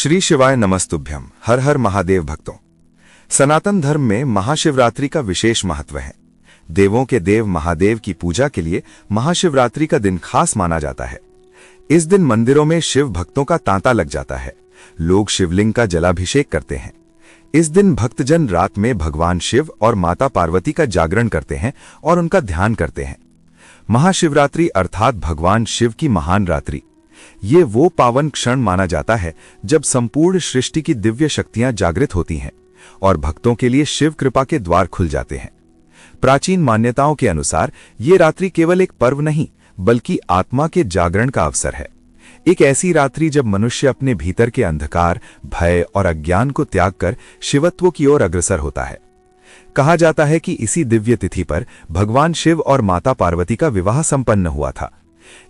श्री शिवाय नमस्तुभ्यम। हर हर महादेव भक्तों। सनातन धर्म में महाशिवरात्रि का विशेष महत्व है। देवों के देव महादेव की पूजा के लिए महाशिवरात्रि का दिन खास माना जाता है। इस दिन मंदिरों में शिव भक्तों का तांता लग जाता है। लोग शिवलिंग का जलाभिषेक करते हैं। इस दिन भक्तजन रात में भगवान शिव और माता पार्वती का जागरण करते हैं और उनका ध्यान करते हैं। महाशिवरात्रि अर्थात भगवान शिव की महान रात्रि, ये वो पावन क्षण माना जाता है जब संपूर्ण सृष्टि की दिव्य शक्तियां जागृत होती हैं और भक्तों के लिए शिव कृपा के द्वार खुल जाते हैं। प्राचीन मान्यताओं के अनुसार ये रात्रि केवल एक पर्व नहीं बल्कि आत्मा के जागरण का अवसर है। एक ऐसी रात्रि जब मनुष्य अपने भीतर के अंधकार, भय और अज्ञान को त्याग कर शिवत्व की ओर अग्रसर होता है। कहा जाता है कि इसी दिव्य तिथि पर भगवान शिव और माता पार्वती का विवाह संपन्न हुआ था।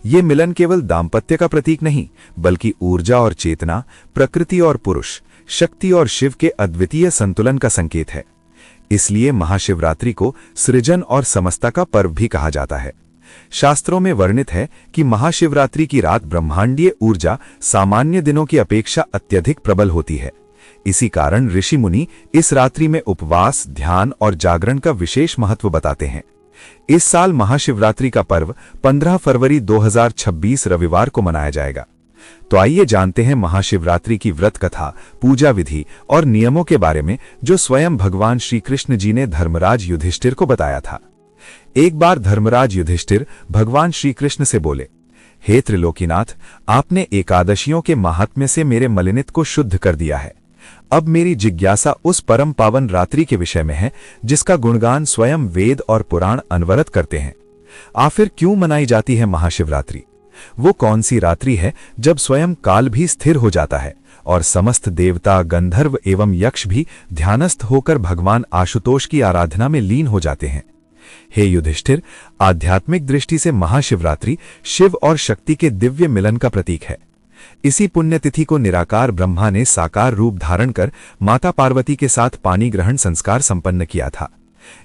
ये मिलन केवल दाम्पत्य का प्रतीक नहीं बल्कि ऊर्जा और चेतना, प्रकृति और पुरुष, शक्ति और शिव के अद्वितीय संतुलन का संकेत है। इसलिए महाशिवरात्रि को सृजन और समस्ता का पर्व भी कहा जाता है। शास्त्रों में वर्णित है कि महाशिवरात्रि की रात ब्रह्मांडीय ऊर्जा सामान्य दिनों की अपेक्षा अत्यधिक प्रबल होती है। इसी कारण ऋषि मुनि इस रात्रि में उपवास, ध्यान और जागरण का विशेष महत्व बताते हैं। इस साल महाशिवरात्रि का पर्व 15 फरवरी 2026 रविवार को मनाया जाएगा। तो आइए जानते हैं महाशिवरात्रि की व्रत कथा, पूजा विधि और नियमों के बारे में जो स्वयं भगवान श्री कृष्ण जी ने धर्मराज युधिष्ठिर को बताया था। एक बार धर्मराज युधिष्ठिर भगवान श्री कृष्ण से बोले, हे त्रिलोकीनाथ, आपने एकादशियों के महात्म्य से मेरे मलिनित को शुद्ध कर दिया है। अब मेरी जिज्ञासा उस परम पावन रात्रि के विषय में है जिसका गुणगान स्वयं वेद और पुराण अनवरत करते हैं। आखिर क्यों मनाई जाती है महाशिवरात्रि? वो कौन सी रात्रि है जब स्वयं काल भी स्थिर हो जाता है और समस्त देवता, गंधर्व एवं यक्ष भी ध्यानस्थ होकर भगवान आशुतोष की आराधना में लीन हो जाते हैं? हे युधिष्ठिर, आध्यात्मिक दृष्टि से महाशिवरात्रि शिव और शक्ति के दिव्य मिलन का प्रतीक है। इसी पुण्यतिथि को निराकार ब्रह्मा ने साकार रूप धारण कर माता पार्वती के साथ पानी ग्रहण संस्कार संपन्न किया था।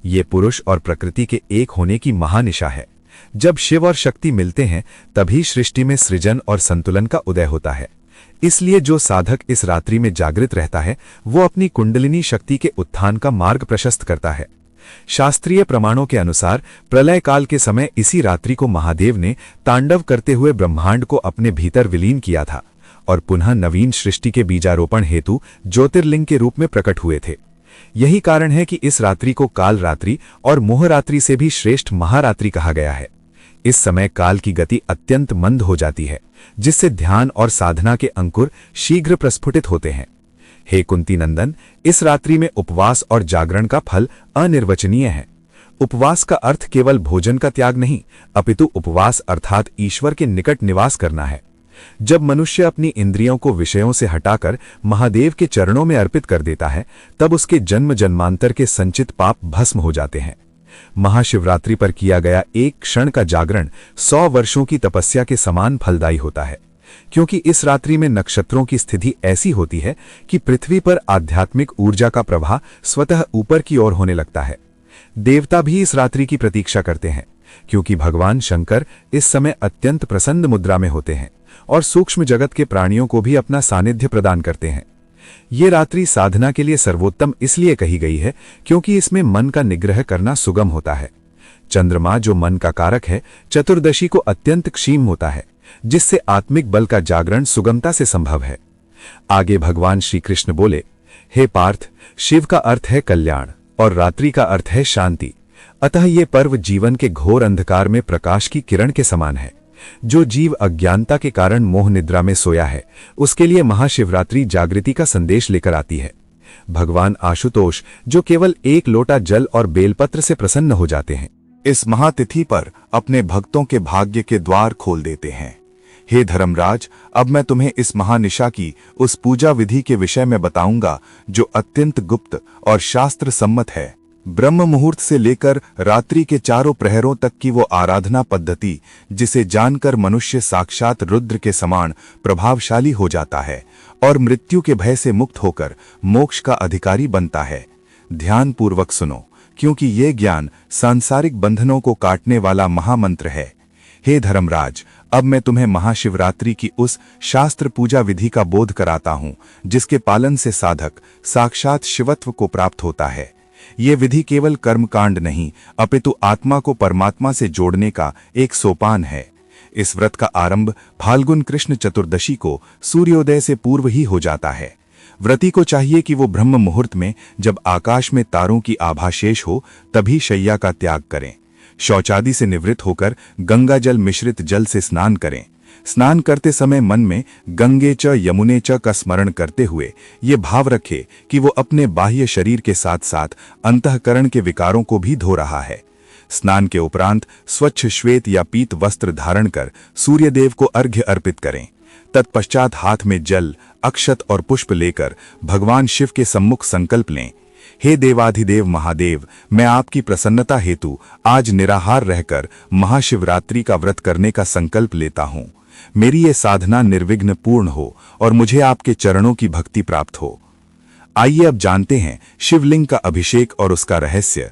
ये पुरुष और प्रकृति के एक होने की महानिशा है। जब शिव और शक्ति मिलते हैं तभी सृष्टि में सृजन और संतुलन का उदय होता है। इसलिए जो साधक इस रात्रि में जागृत रहता है वो अपनी कुंडलिनी शक्ति के उत्थान का मार्ग प्रशस्त करता है। शास्त्रीय प्रमाणों के अनुसार प्रलय काल के समय इसी रात्रि को महादेव ने तांडव करते हुए ब्रह्मांड को अपने भीतर विलीन किया था और पुनः नवीन सृष्टि के बीजारोपण हेतु ज्योतिर्लिंग के रूप में प्रकट हुए थे। यही कारण है कि इस रात्रि को काल रात्रि और मोहरात्रि से भी श्रेष्ठ महारात्रि कहा गया है। इस समय काल की गति अत्यंत मंद हो जाती है जिससे ध्यान और साधना के अंकुर शीघ्र प्रस्फुटित होते हैं। हे कुंती नंदन, इस रात्रि में उपवास और जागरण का फल अनिर्वचनीय है। उपवास का अर्थ केवल भोजन का त्याग नहीं अपितु उपवास अर्थात ईश्वर के निकट निवास करना है। जब मनुष्य अपनी इंद्रियों को विषयों से हटाकर महादेव के चरणों में अर्पित कर देता है तब उसके जन्म जन्मांतर के संचित पाप भस्म हो जाते हैं। महाशिवरात्रि पर किया गया एक क्षण का जागरण 100 वर्षों की तपस्या के समान फलदायी होता है, क्योंकि इस रात्रि में नक्षत्रों की स्थिति ऐसी होती है कि पृथ्वी पर आध्यात्मिक ऊर्जा का प्रवाह स्वतः ऊपर की ओर होने लगता है। देवता भी इस रात्रि की प्रतीक्षा करते हैं क्योंकि भगवान शंकर इस समय अत्यंत प्रसन्न मुद्रा में होते हैं और सूक्ष्म जगत के प्राणियों को भी अपना सानिध्य प्रदान करते हैं। ये रात्रि साधना के लिए सर्वोत्तम इसलिए कही गई है क्योंकि इसमें मन का निग्रह करना सुगम होता है। चंद्रमा जो मन का कारक है, चतुर्दशी को अत्यंत क्षीम होता है जिससे आत्मिक बल का जागरण सुगमता से संभव है। आगे भगवान श्री कृष्ण बोले, हे पार्थ, शिव का अर्थ है कल्याण और रात्रि का अर्थ है शांति। अतः ये पर्व जीवन के घोर अंधकार में प्रकाश की किरण के समान है। जो जीव अज्ञानता के कारण मोह निद्रा में सोया है उसके लिए महाशिवरात्रि जागृति का संदेश लेकर आती है। भगवान आशुतोष जो केवल एक लोटा जल और बेलपत्र से प्रसन्न हो जाते हैं, इस महातिथि पर अपने भक्तों के भाग्य के द्वार खोल देते हैं। हे धर्मराज, अब मैं तुम्हें इस महानिशा की उस पूजा विधि के विषय में बताऊंगा जो अत्यंत गुप्त और शास्त्र सम्मत है। ब्रह्म मुहूर्त से लेकर रात्रि के चारों प्रहरों तक की वो आराधना पद्धति जिसे जानकर मनुष्य साक्षात रुद्र के समान प्रभावशाली हो जाता है और मृत्यु के भय से मुक्त होकर मोक्ष का अधिकारी बनता है। ध्यान पूर्वक सुनो, क्योंकि ये ज्ञान सांसारिक बंधनों को काटने वाला महामंत्र है। हे धर्मराज, अब मैं तुम्हें महाशिवरात्रि की उस शास्त्र पूजा विधि का बोध कराता हूं जिसके पालन से साधक साक्षात शिवत्व को प्राप्त होता है। ये विधि केवल कर्मकांड नहीं अपितु आत्मा को परमात्मा से जोड़ने का एक सोपान है। इस व्रत का आरंभ फाल्गुन कृष्ण चतुर्दशी को सूर्योदय से पूर्व ही हो जाता है। व्रती को चाहिए कि वो ब्रह्म मुहूर्त में जब आकाश में तारों की आभा शेष हो तभी शैया का त्याग करें। शौचादि से निवृत्त होकर गंगा जल मिश्रित जल से स्नान करें। स्नान करते समय मन में गंगे च यमुने च का स्मरण करते हुए ये भाव रखे कि वो अपने बाह्य शरीर के साथ साथ अंतःकरण के विकारों को भी धो रहा है। स्नान के उपरांत स्वच्छ श्वेत या पीत वस्त्र धारण कर सूर्यदेव को अर्घ्य अर्पित करें। तत्पश्चात हाथ में जल, अक्षत और पुष्प लेकर भगवान शिव के सम्मुख संकल्प लें, हे देवाधिदेव महादेव, मैं आपकी प्रसन्नता हेतु आज निराहार रहकर महाशिवरात्रि का व्रत करने का संकल्प लेता हूं। मेरी ये साधना निर्विघ्न पूर्ण हो और मुझे आपके चरणों की भक्ति प्राप्त हो। आइए अब जानते हैं शिवलिंग का अभिषेक और उसका रहस्य।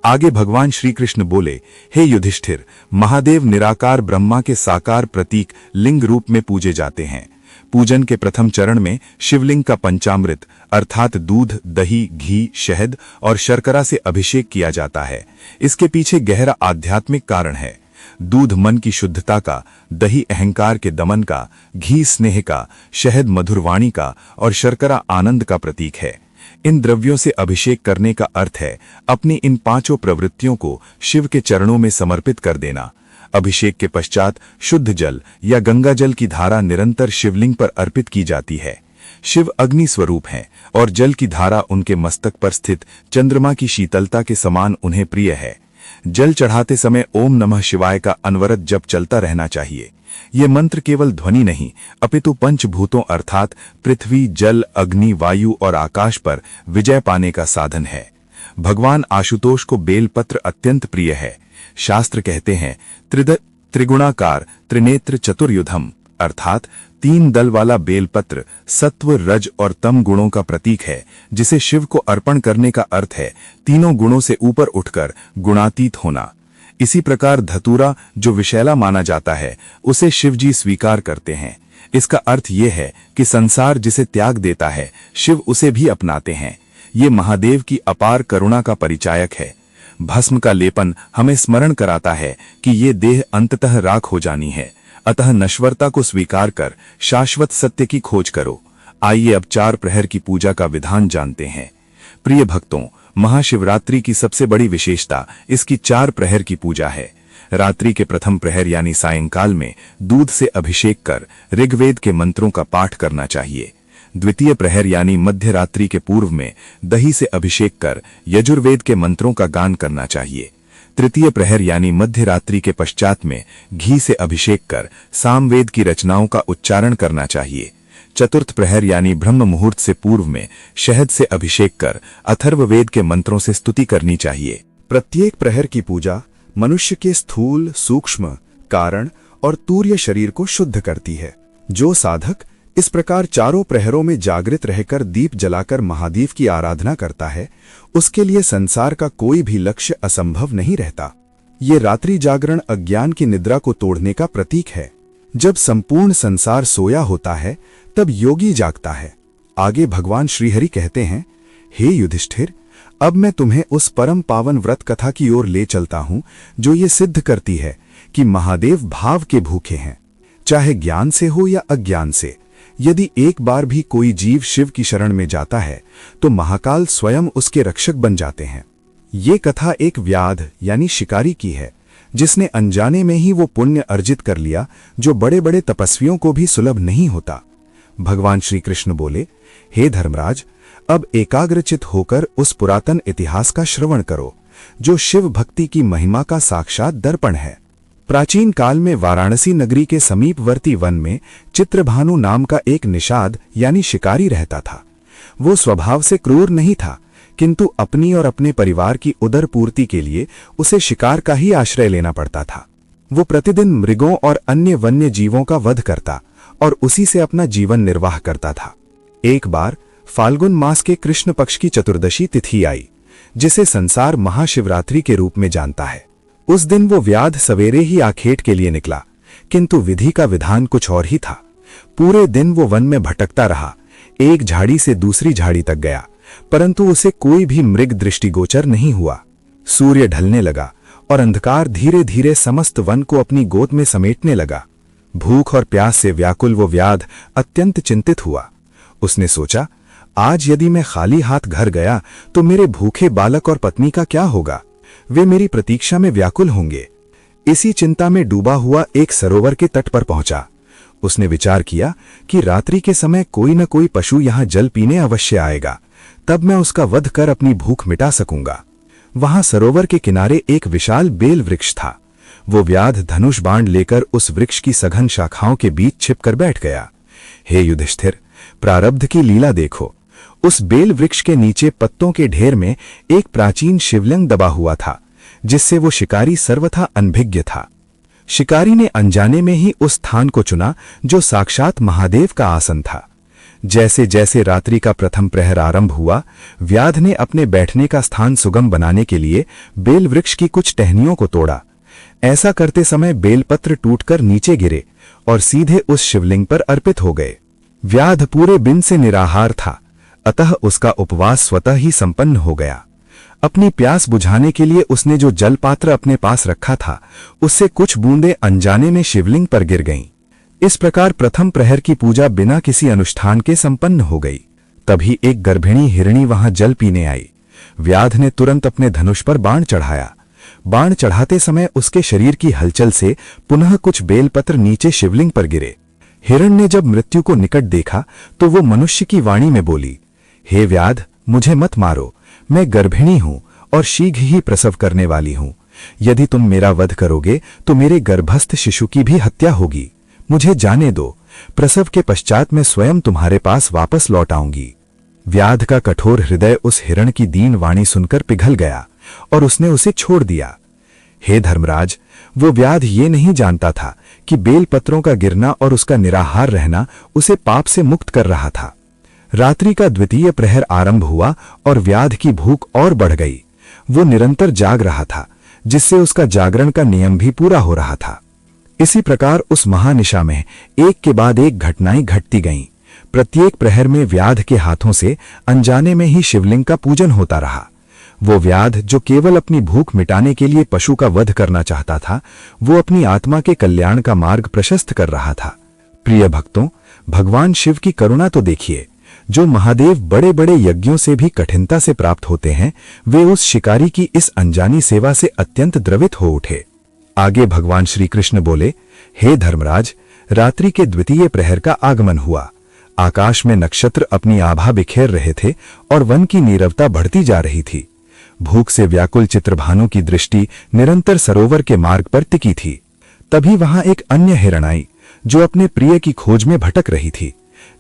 आगे भगवान श्री कृष्ण बोले, हे युधिष्ठिर, महादेव निराकार ब्रह्मा के साकार प्रतीक लिंग रूप में पूजे जाते हैं। पूजन के प्रथम चरण में शिवलिंग का पंचामृत अर्थात दूध, दही, घी, शहद और शर्करा से अभिषेक किया जाता है। इसके पीछे गहरा आध्यात्मिक कारण है। दूध मन की शुद्धता का, दही अहंकार के दमन का, घी स्नेह का, शहद मधुरवाणी का और शर्करा आनंद का प्रतीक है। इन द्रव्यों से अभिषेक करने का अर्थ है अपनी इन पांचों प्रवृत्तियों को शिव के चरणों में समर्पित कर देना। अभिषेक के पश्चात शुद्ध जल या गंगा जल की धारा निरंतर शिवलिंग पर अर्पित की जाती है। शिव अग्नि स्वरूप हैं और जल की धारा उनके मस्तक पर स्थित चंद्रमा की शीतलता के समान उन्हें प्रिय है। जल चढ़ाते समय ओम नमः शिवाय का अनवरत जप चलता रहना चाहिए। ये मंत्र केवल ध्वनि नहीं अपितु पंचभूतों अर्थात पृथ्वी, जल, अग्नि, वायु और आकाश पर विजय पाने का साधन है। भगवान आशुतोष को बेलपत्र अत्यंत प्रिय है। शास्त्र कहते हैं त्रिगुणाकार त्रिनेत्र चतुर्युधम अर्थात 3 दल वाला बेलपत्र सत्व, रज और तम गुणों का प्रतीक है, जिसे शिव को अर्पण करने का अर्थ है तीनों गुणों से ऊपर उठकर गुणातीत होना। इसी प्रकार धतूरा जो विषैला माना जाता है उसे शिवजी स्वीकार करते हैं। इसका अर्थ यह है कि संसार जिसे त्याग देता है शिव उसे भी अपनाते हैं। ये महादेव की अपार करुणा का परिचायक है। भस्म का लेपन हमें स्मरण कराता है कि ये देह अंततः राख हो जानी है, अतः नश्वरता को स्वीकार कर शाश्वत सत्य की खोज करो। आइए अब 4 प्रहर की पूजा का विधान जानते हैं। प्रिय भक्तों, महाशिवरात्रि की सबसे बड़ी विशेषता इसकी 4 प्रहर की पूजा है। रात्रि के प्रथम प्रहर यानी सायंकाल में दूध से अभिषेक कर ऋग्वेद के मंत्रों का पाठ करना चाहिए। द्वितीय प्रहर यानी मध्य रात्रि के पूर्व में दही से अभिषेक कर यजुर्वेद के मंत्रों का गान करना चाहिए। तृतीय प्रहर यानी मध्य रात्रि के पश्चात में घी से अभिषेक कर सामवेद की रचनाओं का उच्चारण करना चाहिए। चतुर्थ प्रहर यानी ब्रह्म मुहूर्त से पूर्व में शहद से अभिषेक कर अथर्ववेद के मंत्रों से स्तुति करनी चाहिए। प्रत्येक प्रहर की पूजा मनुष्य के स्थूल, सूक्ष्म, कारण और तूर्य शरीर को शुद्ध करती है। जो साधक इस प्रकार चारों प्रहरों में जागृत रहकर दीप जलाकर महादेव की आराधना करता है, उसके लिए संसार का कोई भी लक्ष्य असंभव नहीं रहता। ये रात्रि जागरण अज्ञान की निद्रा को तोड़ने का प्रतीक है। जब संपूर्ण संसार सोया होता है तब योगी जागता है। आगे भगवान श्रीहरि कहते हैं, हे युधिष्ठिर, अब मैं तुम्हें उस परम पावन व्रत कथा की ओर ले चलता हूं जो ये सिद्ध करती है कि महादेव भाव के भूखे हैं, चाहे ज्ञान से हो या अज्ञान से। यदि एक बार भी कोई जीव शिव की शरण में जाता है तो महाकाल स्वयं उसके रक्षक बन जाते हैं। ये कथा एक व्याध यानी शिकारी की है, जिसने अनजाने में ही वो पुण्य अर्जित कर लिया जो बड़े बड़े तपस्वियों को भी सुलभ नहीं होता। भगवान श्री कृष्ण बोले, हे धर्मराज, अब एकाग्रचित होकर उस पुरातन इतिहास का श्रवण करो जो शिव भक्ति की महिमा का साक्षात दर्पण है। प्राचीन काल में वाराणसी नगरी के समीपवर्ती वन में चित्रभानु नाम का एक निषाद यानी शिकारी रहता था। वो स्वभाव से क्रूर नहीं था, किंतु अपनी और अपने परिवार की उदर पूर्ति के लिए उसे शिकार का ही आश्रय लेना पड़ता था। वो प्रतिदिन मृगों और अन्य वन्य जीवों का वध करता और उसी से अपना जीवन निर्वाह करता था। एक बार फाल्गुन मास के कृष्ण पक्ष की चतुर्दशी तिथि आई, जिसे संसार महाशिवरात्रि के रूप में जानता है। उस दिन वो व्याध सवेरे ही आखेट के लिए निकला, किंतु विधि का विधान कुछ और ही था। पूरे दिन वो वन में भटकता रहा, एक झाड़ी से दूसरी झाड़ी तक गया, परंतु उसे कोई भी मृग दृष्टिगोचर नहीं हुआ। सूर्य ढलने लगा और अंधकार धीरे धीरे समस्त वन को अपनी गोद में समेटने लगा। भूख और प्यास से व्याकुल वो व्याध अत्यंत चिंतित हुआ। उसने सोचा, आज यदि मैं खाली हाथ घर गया तो मेरे भूखे बालक और पत्नी का क्या होगा? वे मेरी प्रतीक्षा में व्याकुल होंगे। इसी चिंता में डूबा हुआ एक सरोवर के तट पर पहुंचा। उसने विचार किया कि रात्रि के समय कोई न कोई पशु यहां जल पीने अवश्य आएगा, तब मैं उसका वध कर अपनी भूख मिटा सकूंगा। वहां सरोवर के किनारे एक विशाल बेल वृक्ष था। वो व्याध धनुष बाण लेकर उस वृक्ष की सघन शाखाओं के बीच छिपकर बैठ गया। हे युधिष्ठिर, प्रारब्ध की लीला देखो। उस बेल वृक्ष के नीचे पत्तों के ढेर में एक प्राचीन शिवलिंग दबा हुआ था, जिससे वो शिकारी सर्वथा अनभिज्ञ था। शिकारी ने अनजाने में ही उस स्थान को चुना जो साक्षात महादेव का आसन था। जैसे जैसे रात्रि का प्रथम प्रहर आरंभ हुआ, व्याध ने अपने बैठने का स्थान सुगम बनाने के लिए बेल वृक्ष की कुछ टहनियों को तोड़ा। ऐसा करते समय बेलपत्र टूटकर नीचे गिरे और सीधे उस शिवलिंग पर अर्पित हो गए। व्याध पूरे दिन से निराहार था, अतः उसका उपवास स्वतः ही संपन्न हो गया। अपनी प्यास बुझाने के लिए उसने जो जल पात्र अपने पास रखा था, उससे कुछ बूंदें अनजाने में शिवलिंग पर गिर गईं। इस प्रकार प्रथम प्रहर की पूजा बिना किसी अनुष्ठान के संपन्न हो गई। तभी एक गर्भिणी हिरणी वहां जल पीने आई। व्याध ने तुरंत अपने धनुष पर बाण चढ़ाया। बाण चढ़ाते समय उसके शरीर की हलचल से पुनः कुछ बेलपत्र नीचे शिवलिंग पर गिरे। हिरण ने जब मृत्यु को निकट देखा तो वो मनुष्य की वाणी में बोली, हे व्याध, मुझे मत मारो, मैं गर्भिणी हूं और शीघ्र ही प्रसव करने वाली हूं। यदि तुम मेरा वध करोगे तो मेरे गर्भस्थ शिशु की भी हत्या होगी। मुझे जाने दो, प्रसव के पश्चात मैं स्वयं तुम्हारे पास वापस लौट आऊंगी। व्याध का कठोर हृदय उस हिरण की दीन वाणी सुनकर पिघल गया और उसने उसे छोड़ दिया। हे धर्मराज, वो व्याध ये नहीं जानता था कि बेलपत्रों का गिरना और उसका निराहार रहना उसे पाप से मुक्त कर रहा था। रात्रि का द्वितीय प्रहर आरंभ हुआ और व्याध की भूख और बढ़ गई। वो निरंतर जाग रहा था, जिससे उसका जागरण का नियम भी पूरा हो रहा था। इसी प्रकार उस महानिशा में एक के बाद एक घटनाएं घटती गईं। प्रत्येक प्रहर में व्याध के हाथों से अनजाने में ही शिवलिंग का पूजन होता रहा। वो व्याध जो केवल अपनी भूख मिटाने के लिए पशु का वध करना चाहता था, वो अपनी आत्मा के कल्याण का मार्ग प्रशस्त कर रहा था। प्रिय भक्तों, भगवान शिव की करुणा तो देखिए। जो महादेव बड़े बड़े यज्ञों से भी कठिनता से प्राप्त होते हैं, वे उस शिकारी की इस अनजानी सेवा से अत्यंत द्रवित हो उठे। आगे भगवान श्री कृष्ण बोले, हे धर्मराज, रात्रि के द्वितीय प्रहर का आगमन हुआ। आकाश में नक्षत्र अपनी आभा बिखेर रहे थे और वन की नीरवता बढ़ती जा रही थी। भूख से व्याकुल चित्रभानु की दृष्टि निरंतर सरोवर के मार्ग पर टिकी थी। तभी वहां एक अन्य हिरण आई, जो अपने प्रिय की खोज में भटक रही थी।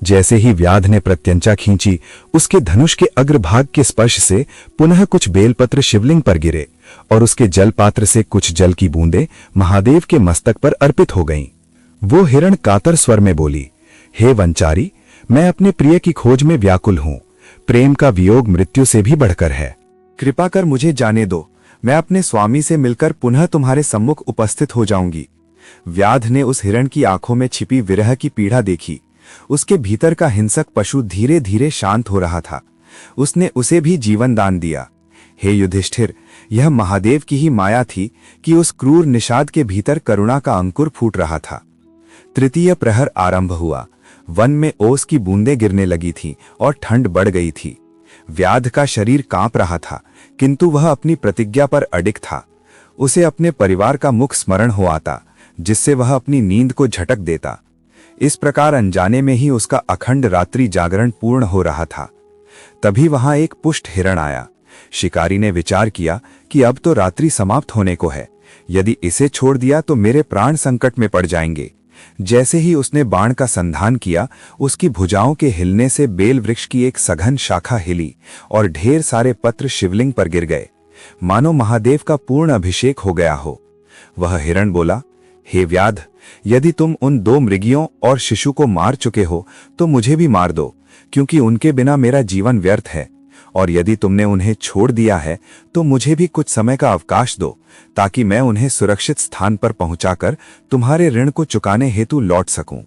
जैसे ही व्याध ने प्रत्यंचा खींची, उसके धनुष के अग्रभाग के स्पर्श से पुनः कुछ बेलपत्र शिवलिंग पर गिरे और उसके जलपात्र से कुछ जल की बूंदें महादेव के मस्तक पर अर्पित हो गईं। वो हिरण कातर स्वर में बोली, हे वनचारी, मैं अपने प्रिय की खोज में व्याकुल हूं। प्रेम का वियोग मृत्यु से भी बढ़कर है। कृपा कर मुझे जाने दो, मैं अपने स्वामी से मिलकर पुनः तुम्हारे सम्मुख उपस्थित हो जाऊंगी। व्याध ने उस हिरण की आंखों में छिपी विरह की पीड़ा देखी। उसके भीतर का हिंसक पशु धीरे धीरे शांत हो रहा था। उसने उसे भी जीवन दान दिया। हे युधिष्ठिर, यह महादेव की ही माया थी कि उस क्रूर निषाद के भीतर करुणा का अंकुर फूट रहा था। तृतीय प्रहर आरंभ हुआ। वन में ओस की बूंदें गिरने लगी थीं और ठंड बढ़ गई थी। व्याध का शरीर कांप रहा था, किंतु वह अपनी प्रतिज्ञा पर अडिग था। उसे अपने परिवार का मुख स्मरण हो आता, जिससे वह अपनी नींद को झटक देता। इस प्रकार अनजाने में ही उसका अखंड रात्रि जागरण पूर्ण हो रहा था। तभी वहां एक पुष्ट हिरण आया। शिकारी ने विचार किया कि अब तो रात्रि समाप्त होने को है, यदि इसे छोड़ दिया तो मेरे प्राण संकट में पड़ जाएंगे। जैसे ही उसने बाण का संधान किया, उसकी भुजाओं के हिलने से बेल वृक्ष की एक सघन शाखा हिली और ढेर सारे पत्र शिवलिंग पर गिर गए, मानो महादेव का पूर्ण अभिषेक हो गया हो। वह हिरण बोला, हे व्याध, यदि तुम उन 2 मृगियों और शिशु को मार चुके हो तो मुझे भी मार दो, क्योंकि उनके बिना मेरा जीवन व्यर्थ है। और यदि तुमने उन्हें छोड़ दिया है तो मुझे भी कुछ समय का अवकाश दो, ताकि मैं उन्हें सुरक्षित स्थान पर पहुंचाकर तुम्हारे ऋण को चुकाने हेतु लौट सकूं।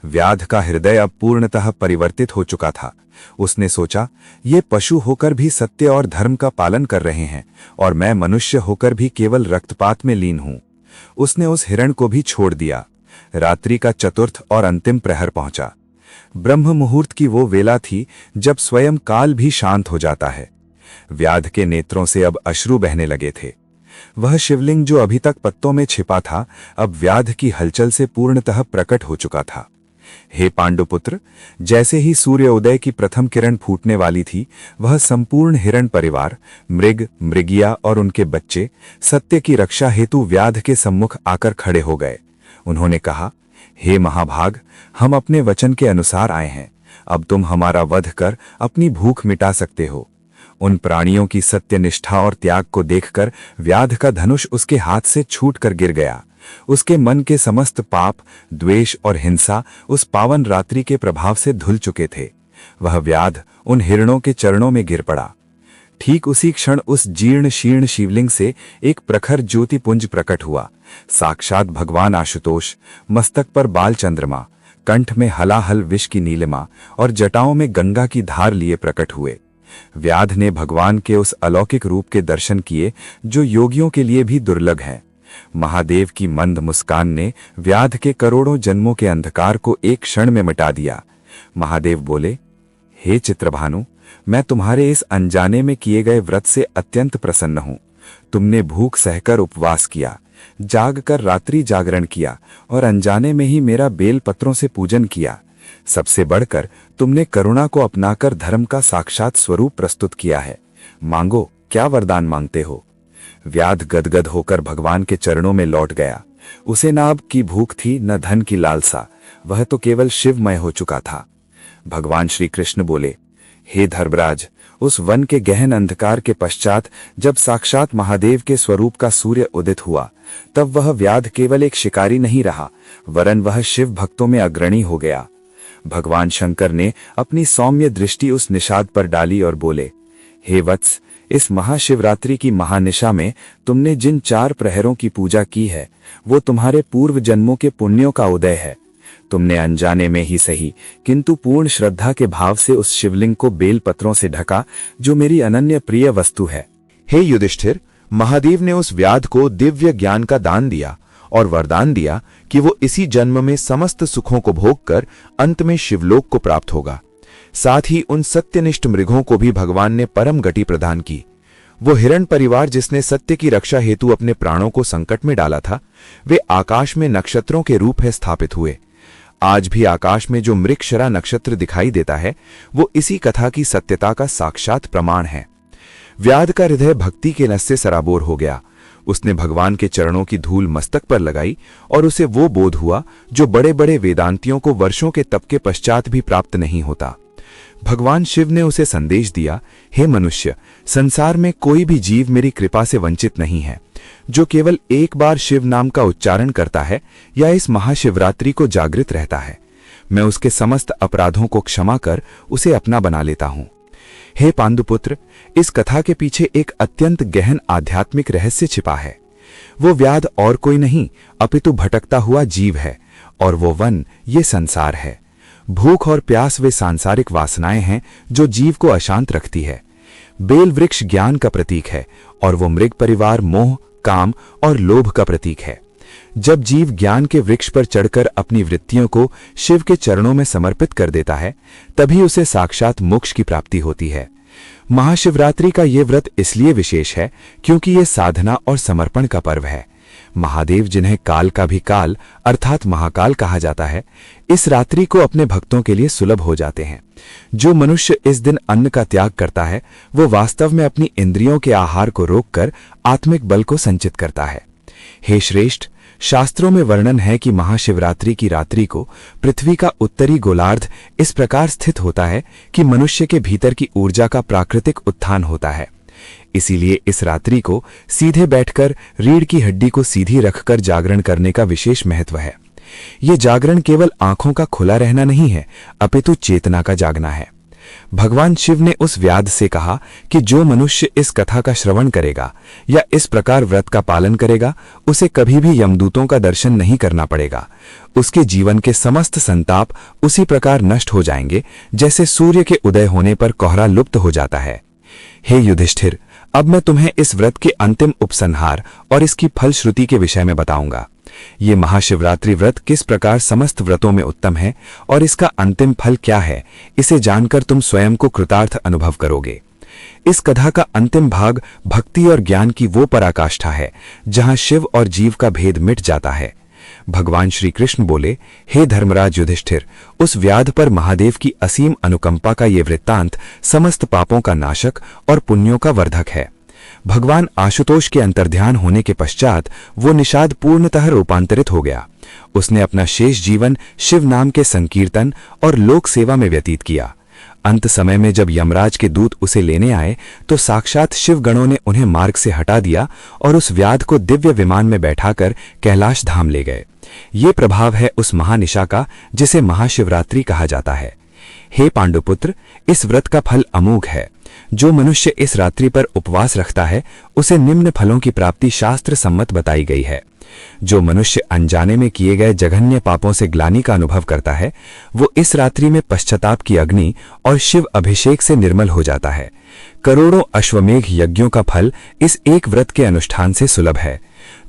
व्याध का हृदय अब पूर्णतः परिवर्तित हो चुका था। उसने सोचा, ये पशु होकर भी सत्य और धर्म का पालन कर रहे हैं और मैं मनुष्य होकर भी केवल रक्तपात में लीन हूं। उसने उस हिरण को भी छोड़ दिया। रात्रि का चतुर्थ और अंतिम प्रहर पहुंचा। ब्रह्म मुहूर्त की वो वेला थी जब स्वयं काल भी शांत हो जाता है। व्याध के नेत्रों से अब अश्रु बहने लगे थे। वह शिवलिंग जो अभी तक पत्तों में छिपा था, अब व्याध की हलचल से पूर्णतः प्रकट हो चुका था। हे पांडुपुत्र, जैसे ही सूर्योदय की प्रथम किरण फूटने वाली थी, वह संपूर्ण हिरण परिवार, मृग, मृगिया और उनके बच्चे सत्य की रक्षा हेतु व्याध के सम्मुख आकर खड़े हो गए। उन्होंने कहा, हे महाभाग, हम अपने वचन के अनुसार आए हैं। अब तुम हमारा वध कर अपनी भूख मिटा सकते हो। उन प्राणियों की सत्यनिष्ठा और त्याग को देखकर व्याध का धनुष उसके हाथ से छूटकर गिर गया। उसके मन के समस्त पाप, द्वेष और हिंसा उस पावन रात्रि के प्रभाव से धुल चुके थे। वह व्याध उन हिरणों के चरणों में गिर पड़ा। ठीक उसी क्षण उस जीर्ण शीर्ण शिवलिंग से एक प्रखर ज्योतिपुंज प्रकट हुआ। साक्षात भगवान आशुतोष, मस्तक पर बाल चंद्रमा, कंठ में हलाहल विष की नीलिमा और जटाओं में गंगा की धार लिए प्रकट हुए। व्याध ने भगवान के उस अलौकिक रूप के दर्शन किए जो योगियों के लिए भी दुर्लभ है। महादेव की मंद मुस्कान ने व्याध के करोड़ों जन्मों के अंधकार को एक क्षण में मिटा दिया। महादेव बोले, हे चित्रभानु, मैं तुम्हारे इस अनजाने में किए गए व्रत से अत्यंत प्रसन्न हूं। तुमने भूख सहकर उपवास किया, जागकर रात्रि जागरण किया और अनजाने में ही मेरा बेल पत्रों से पूजन किया। सबसे बढ़कर तुमने करुणा को अपनाकर धर्म का साक्षात स्वरूप प्रस्तुत किया है। मांगो, क्या वरदान मांगते हो? व्याध गदगद होकर भगवान के चरणों में लौट गया। उसे न अब की भूख थी, न धन की लालसा। वह तो केवल शिवमय हो चुका था। भगवान श्री कृष्ण बोले, हे धर्मराज, उस वन के गहन अंधकार के पश्चात जब साक्षात महादेव के स्वरूप का सूर्य उदित हुआ, तब वह व्याध केवल एक शिकारी नहीं रहा, वरन वह शिव भक्तों में अग्रणी हो गया। भगवान शंकर ने अपनी सौम्य दृष्टि उस निषाद पर डाली और बोले, हे वत्स, इस महाशिवरात्रि की महानिशा में तुमने जिन 4 प्रहरों की पूजा की है, वो तुम्हारे पूर्व जन्मों के पुण्यों का उदय है। तुमने अनजाने में ही सही, किंतु पूर्ण श्रद्धा के भाव से उस शिवलिंग को बेल पत्रों से ढका, जो मेरी अनन्य प्रिय वस्तु है। हे युधिष्ठिर, महादेव ने उस व्याध को दिव्य ज्ञान का दान दिया और वरदान दिया कि वो इसी जन्म में समस्त सुखों को भोगकर अंत में शिवलोक को प्राप्त होगा। साथ ही उन सत्यनिष्ठ मृगों को भी भगवान ने परम गति प्रदान की। वो हिरण परिवार जिसने सत्य की रक्षा हेतु अपने प्राणों को संकट में डाला था, वे आकाश में नक्षत्रों के रूप में स्थापित हुए। आज भी आकाश में जो मृगशरा नक्षत्र दिखाई देता है, वो इसी कथा की सत्यता का साक्षात प्रमाण है। व्याध का हृदय भक्ति के रस से सराबोर हो गया। उसने भगवान के चरणों की धूल मस्तक पर लगाई और उसे वो बोध हुआ जो बड़े बड़े वेदांतियों को वर्षों के तप के पश्चात भी प्राप्त नहीं होता। भगवान शिव ने उसे संदेश दिया, हे मनुष्य, संसार में कोई भी जीव मेरी कृपा से वंचित नहीं है। जो केवल एक बार शिव नाम का उच्चारण करता है या इस महाशिवरात्रि को जागृत रहता है, मैं उसके समस्त अपराधों को क्षमा कर उसे अपना बना लेता हूं। हे पांडुपुत्र, इस कथा के पीछे एक अत्यंत गहन आध्यात्मिक रहस्य छिपा है। वो व्याध और कोई नहीं, अपितु भटकता हुआ जीव है, और वो वन ये संसार है। भूख और प्यास वे सांसारिक वासनाएं हैं जो जीव को अशांत रखती है। बेल वृक्ष ज्ञान का प्रतीक है और वो मृग परिवार मोह, काम और लोभ का प्रतीक है। जब जीव ज्ञान के वृक्ष पर चढ़कर अपनी वृत्तियों को शिव के चरणों में समर्पित कर देता है, तभी उसे साक्षात मोक्ष की प्राप्ति होती है। महाशिवरात्रि का ये व्रत इसलिए विशेष है क्योंकि ये साधना और समर्पण का पर्व है। महादेव, जिन्हें काल का भी काल अर्थात महाकाल कहा जाता है, इस रात्रि को अपने भक्तों के लिए सुलभ हो जाते हैं। जो मनुष्य इस दिन अन्न का त्याग करता है, वो वास्तव में अपनी इंद्रियों के आहार को रोककर आत्मिक बल को संचित करता है। हे श्रेष्ठ, शास्त्रों में वर्णन है कि महाशिवरात्रि की रात्रि को पृथ्वी का उत्तरी गोलार्ध इस प्रकार स्थित होता है कि मनुष्य के भीतर की ऊर्जा का प्राकृतिक उत्थान होता है। इसीलिए इस रात्रि को सीधे बैठकर रीढ़ की हड्डी को सीधी रखकर जागरण करने का विशेष महत्व है। ये जागरण केवल आंखों का खुला रहना नहीं है, अपितु चेतना का जागना है। भगवान शिव ने उस व्याध से कहा कि जो मनुष्य इस कथा का श्रवण करेगा या इस प्रकार व्रत का पालन करेगा, उसे कभी भी यमदूतों का दर्शन नहीं करना पड़ेगा। उसके जीवन के समस्त संताप उसी प्रकार नष्ट हो जाएंगे जैसे सूर्य के उदय होने पर कोहरा लुप्त हो जाता है। हे युधिष्ठिर, अब मैं तुम्हें इस व्रत के अंतिम उपसंहार और इसकी फलश्रुति के विषय में बताऊंगा। ये महाशिवरात्रि व्रत किस प्रकार समस्त व्रतों में उत्तम है और इसका अंतिम फल क्या है, इसे जानकर तुम स्वयं को कृतार्थ अनुभव करोगे। इस कथा का अंतिम भाग भक्ति और ज्ञान की वो पराकाष्ठा है जहां शिव और जीव का भेद मिट जाता है। भगवान श्री कृष्ण बोले, हे धर्मराज युधिष्ठिर, उस व्याध पर महादेव की असीम अनुकंपा का ये वृत्तांत समस्त पापों का नाशक और पुण्यों का वर्धक है। भगवान आशुतोष के अंतर्ध्यान होने के पश्चात वो निषाद पूर्णतः रूपांतरित हो गया। उसने अपना शेष जीवन शिव नाम के संकीर्तन और लोक सेवा में व्यतीत किया। अंत समय में जब यमराज के दूत उसे लेने आए तो साक्षात शिवगणों ने उन्हें मार्ग से हटा दिया और उस व्याध को दिव्य विमान में बैठाकर कैलाश धाम ले गए। ये प्रभाव है उस महानिशा का जिसे महाशिवरात्रि कहा जाता है। हे पांडुपुत्र, इस व्रत का फल अमोघ है। जो मनुष्य इस रात्रि पर उपवास रखता है उसे निम्न फलों की प्राप्ति शास्त्र सम्मत बताई गई है। जो मनुष्य अनजाने में किए गए जघन्य पापों से ग्लानि का अनुभव करता है, वो इस रात्रि में पश्चाताप की अग्नि और शिव अभिषेक से निर्मल हो जाता है। करोड़ों अश्वमेघ यज्ञों का फल इस एक व्रत के अनुष्ठान से सुलभ है।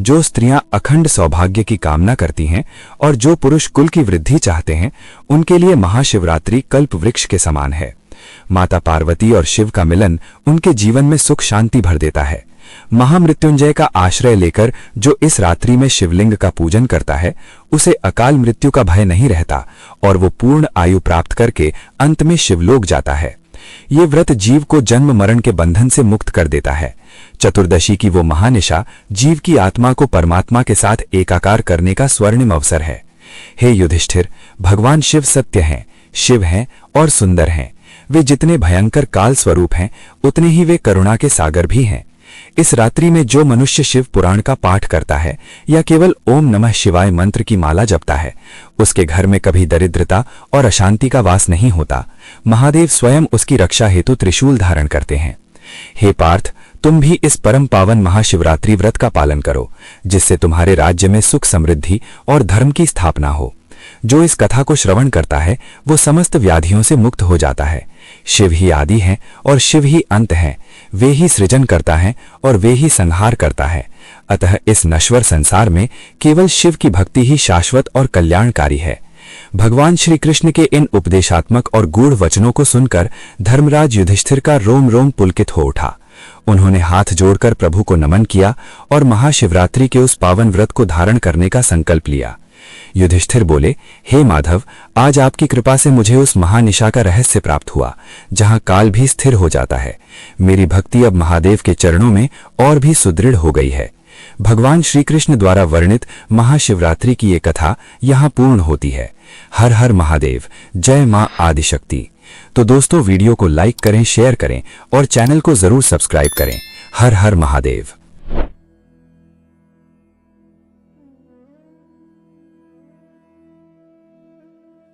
जो स्त्रियां अखंड सौभाग्य की कामना करती हैं और जो पुरुष कुल की वृद्धि चाहते हैं, उनके लिए महाशिवरात्रि कल्प वृक्ष के समान है। माता पार्वती और शिव का मिलन उनके जीवन में सुख शांति भर देता है। महामृत्युंजय का आश्रय लेकर जो इस रात्रि में शिवलिंग का पूजन करता है, उसे अकाल मृत्यु का भय नहीं रहता और वो पूर्ण आयु प्राप्त करके अंत में शिवलोक जाता है। ये व्रत जीव को जन्म मरण के बंधन से मुक्त कर देता है। चतुर्दशी की वो महानिशा जीव की आत्मा को परमात्मा के साथ एकाकार करने का स्वर्णिम अवसर है। हे युधिष्ठिर, भगवान शिव सत्य हैं, शिव हैं और सुंदर हैं। वे जितने भयंकर काल स्वरूप हैं, उतने ही वे करुणा के सागर भी हैं। इस रात्रि में जो मनुष्य शिव पुराण का पाठ करता है या केवल ओम नमः शिवाय मंत्र की माला जपता है, उसके घर में कभी दरिद्रता और अशांति का वास नहीं होता। महादेव स्वयं उसकी रक्षा हेतु त्रिशूल धारण करते हैं। हे पार्थ, तुम भी इस परम पावन महाशिवरात्रि व्रत का पालन करो, जिससे तुम्हारे राज्य में सुख समृद्धि और धर्म की स्थापना हो। जो इस कथा को श्रवण करता है वो समस्त व्याधियों से मुक्त हो जाता है। शिव ही आदि हैं और शिव ही अंत हैं। वे ही सृजन करता है और वे ही संहार करता है। अतः इस नश्वर संसार में केवल शिव की भक्ति ही शाश्वत और कल्याणकारी है। भगवान श्री कृष्ण के इन उपदेशात्मक और गूढ़ वचनों को सुनकर धर्मराज युधिष्ठिर का रोम रोम पुलकित हो उठा। उन्होंने हाथ जोड़कर प्रभु को नमन किया और महाशिवरात्रि के उस पावन व्रत को धारण करने का संकल्प लिया। युधिष्ठिर बोले, हे माधव, आज आपकी कृपा से मुझे उस महानिशा का रहस्य प्राप्त हुआ जहां काल भी स्थिर हो जाता है। मेरी भक्ति अब महादेव के चरणों में और भी सुदृढ़ हो गई है। भगवान श्री कृष्ण द्वारा वर्णित महाशिवरात्रि की ये कथा यहाँ पूर्ण होती है। हर हर महादेव, जय मां आदिशक्ति। तो दोस्तों, वीडियो को लाइक करें, शेयर करें और चैनल को जरूर सब्सक्राइब करें। हर हर महादेव।